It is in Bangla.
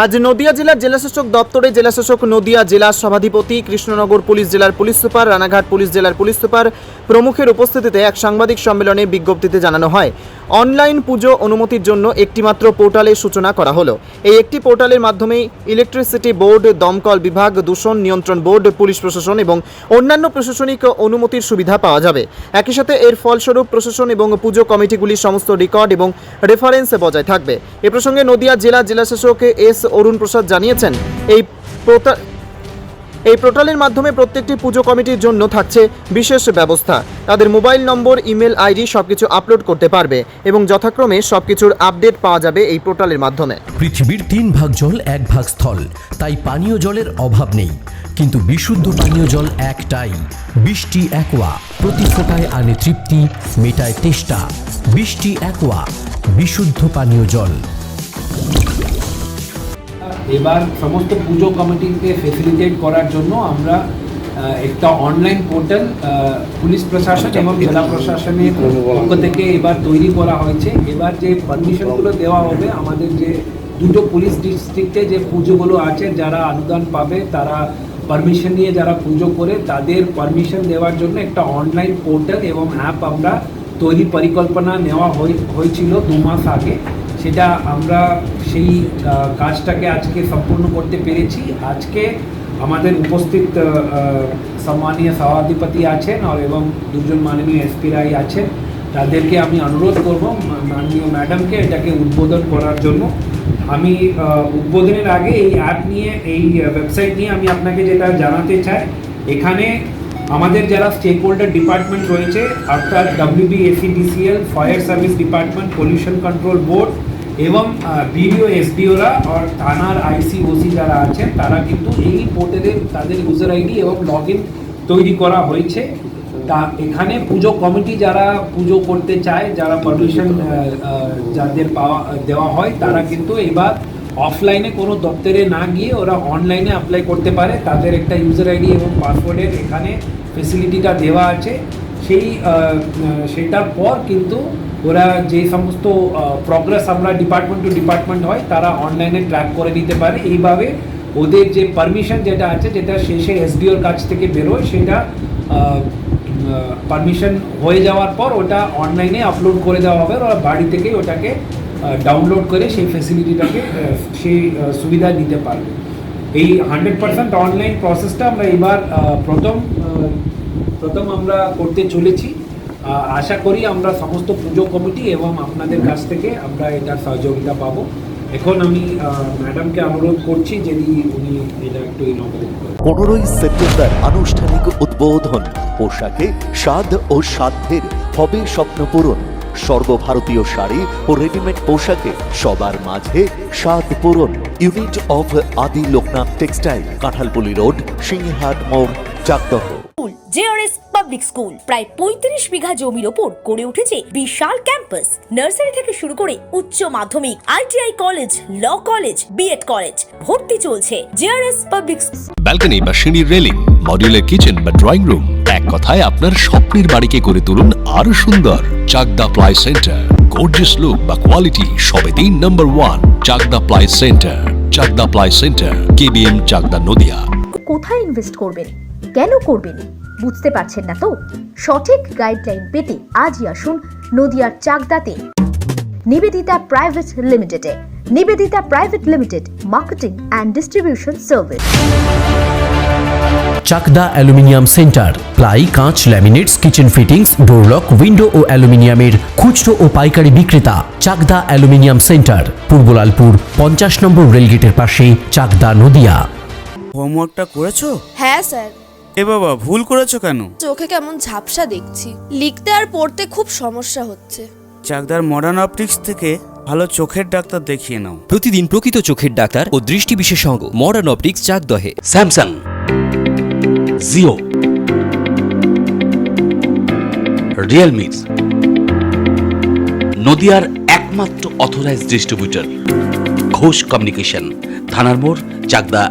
আজ নদিয়া জেলার জেলাশাসক দপ্তরে জেলাশাসক নদিয়া জেলা সভাধিপতি কৃষ্ণনগর পুলিশ জেলার পুলিশ সুপার রানাঘাট পুলিশ জেলার পুলিশ সুপার প্রমুখের উপস্থিতিতে এক সাংবাদিক সম্মেলনে বিজ্ঞপ্তিতে জানানো হয় অনলাইন পুজো অনুমতির জন্য একটিমাত্র পোর্টালের সূচনা করা হলো। এই একটি পোর্টালের মাধ্যমেই ইলেকট্রিসিটি বোর্ড, দমকল বিভাগ, দূষণ নিয়ন্ত্রণ বোর্ড, পুলিশ প্রশাসন এবং অন্যান্য প্রশাসনিক অনুমতির সুবিধা পাওয়া যাবে। একই সাথে এর ফলস্বরূপ প্রশাসন এবং পুজো কমিটিগুলির সমস্ত রেকর্ড এবং রেফারেন্স বজায় থাকবে। এ প্রসঙ্গে নদিয়া জেলাশাসক এস অরুণ প্রসাদ জানিয়েছেন, এই পোর্টালের মাধ্যমে প্রত্যেকটি পুজো কমিটির জন্য থাকছে বিশেষ ব্যবস্থা। তাদের মোবাইল নম্বর, ইমেল আইডি সবকিছু আপলোড করতে পারবে এবং যথাক্রমে সবকিছুর আপডেট পাওয়া যাবে এই পোর্টালের মাধ্যমে। পৃথিবীর 3 ভাগ জল 1 ভাগ স্থল, তাই পানীয় জলের অভাব নেই, কিন্তু বিশুদ্ধ পানীয় জল একটাই, বৃষ্টি অ্যাকোয়া। প্রতি ফোঁটায় আনে তৃপ্তি, মেটায় তেষ্টা। বৃষ্টি অ্যাকোয়া, বিশুদ্ধ পানীয় জল। এবার সমস্ত পুজো কমিটিকে ফেসিলিটেট করার জন্য আমরা একটা অনলাইন পোর্টাল পুলিশ প্রশাসন এবং জেলা প্রশাসনের পক্ষ থেকে এবার তৈরি করা হয়েছে। এবার যে পারমিশনগুলো দেওয়া হবে, আমাদের যে দুটো পুলিশ ডিস্ট্রিক্টে যে পুজোগুলো আছে, যারা অনুদান পাবে তারা পারমিশন নিয়ে যারা পুজো করে তাদের পারমিশন দেওয়ার জন্য একটা অনলাইন পোর্টাল এবং অ্যাপ আমরা তৈরি পরিকল্পনা নেওয়া হয়েছিল 2 মাস আগে। সেটা আমরা সেই কাজটাকে আজকে সম্পূর্ণ করতে পেরেছি। আজকে আমাদের উপস্থিত সম্মানীয় সভাধিপতি আছেন এবং দুজন মাননীয় এসপিরাই আছেন। তাদেরকে আমি অনুরোধ করব মাননীয় ম্যাডামকে এটাকে উদ্বোধন করার জন্য। আমি উদ্বোধনের আগে এই অ্যাপ নিয়ে, এই ওয়েবসাইট নিয়ে আমি আপনাকে যেটা জানাতে চাই, এখানে আমাদের যারা স্টেক হোল্ডার ডিপার্টমেন্ট রয়েছে, অর্থাৎ WBSEDCL, fire service department, pollution control board এবং বিডিও এসডিওরা আর থানার আইসি ওসি যারা আছেন, তারা কিন্তু এই পোর্টালে তাদের ইউজার আইডি এবং লগ ইন তৈরি করা হয়েছে। তা এখানে পুজো কমিটি যারা পুজো করতে চায়, যারা পারমিশন যাদের দেওয়া হয়, তারা কিন্তু এবার অফলাইনে কোনো দপ্তরে না গিয়ে ওরা অনলাইনে অ্যাপ্লাই করতে পারে। তাদের একটা ইউজার আইডি এবং পাসওয়ার্ডের এখানে ফেসিলিটিটা দেওয়া আছে। সেটার পর কিন্তু ওরা যে সমস্ত প্রগ্রেস আমরা ডিপার্টমেন্ট টু ডিপার্টমেন্ট হয়, তারা অনলাইনে ট্র্যাক করে নিতে পারে। এইভাবে ওদের যে পারমিশন যেটা আছে, যেটা শেষে এসডিওর কাছ থেকে বেরোয়, সেটা পারমিশন হয়ে যাওয়ার পর ওটা অনলাইনে আপলোড করে দেওয়া হবে। ওরা বাড়ি থেকেই ওটাকে ডাউনলোড করে সেই ফেসিলিটিটাকে, সেই সুবিধা নিতে পারবে। এই 100% অনলাইন প্রসেসটা আমরা এবার প্রথম আমরা করতে চলেছি। আশা করি আমরা সমস্ত পুজো কমিটি এবং আপনাদের কাছ থেকে আমরা এটার সহযোগিতা পাবো। এখন আমি ম্যাডামকে অনুরোধ করছি যদি উনি এটা একটু ইনঅপারেট করেন। 15ই সেপ্টেম্বর আনুষ্ঠানিক উদ্বোধন। পোশাকে স্বাদ ও সাধ্যের হবে স্বপ্ন পূরণ। সর্বভারতীয় শাড়ি ও রেডিমেড পোশাকে সবার মাঝে স্বাদ পূরণ। ইউনিট অফ আদি লোকনাথ টেক্সটাইল, কাঁঠালপুলি রোড, সিংহাট মোড়, চাকদহ। জেআরএস পাবলিক স্কুল প্রায় 35 বিঘা জমির ওপর গড়ে উঠেছে বিশাল ক্যাম্পাস। নার্সারি থেকে শুরু করে উচ্চ মাধ্যমিক, ITI college, law college, BEd college, ভর্তি চলছে। জেআরএস পাবলিক ব্যালকনি বা সিঁড়ির রেলিং, মডিউলার কিচেন বা ড্রয়িং রুম, এক কথায় আপনার স্বপ্নের বাড়িকে করে তুলুন আরো সুন্দর। Chakdah ply centre, gorgeous look বা কোয়ালিটি সবেতেই number 1। Chakdah ply centre, Chakdah ply centre, KBM, Chakdah, Nadia. কোথায় ইনভেস্ট করবেন, কেন করবেন, বুঝতে পারছেন না তো? সঠিক গাইডলাইন পেতে আজই আসুন নদিয়ার চাকদাতে নিবেদিতা প্রাইভেট লিমিটেডে। Nivedita private limited, marketing and distribution service. Chakdah aluminium centre, ply, কাঁচ, laminates, kitchen fittings, door lock, window ও অ্যালুমিনিয়ামের খুচরো ও পাইকারি বিক্রেতা। Chakdah aluminium centre, Purbalalpur 50 number রেলগেটের পাশে, চাকদা, নদিয়া। হোমওয়ার্কটা করেছো? হ্যাঁ স্যার। এ বাবা, ভুল করেছো কেন? চোখে কেমন ঝাপসা দেখছি, লিখতে আর পড়তে খুব সমস্যা হচ্ছে। চাকদার মডার্ন অপটিক্স থেকে ভালো চোখের ডাক্তার দেখিয়ে নাও। প্রতিদিন প্রকৃত চোখের ডাক্তার ও দৃষ্টি বিশেষজ্ঞ মডার্ন অপটিক্স, চাকদহে। স্যামসাং, জিও, রিয়েলমি, নদিয়ার একমাত্র অথরাইজড ডিস্ট্রিবিউটর ঘোষ কমিউনিকেশন, থানার মোড়, চাকদা।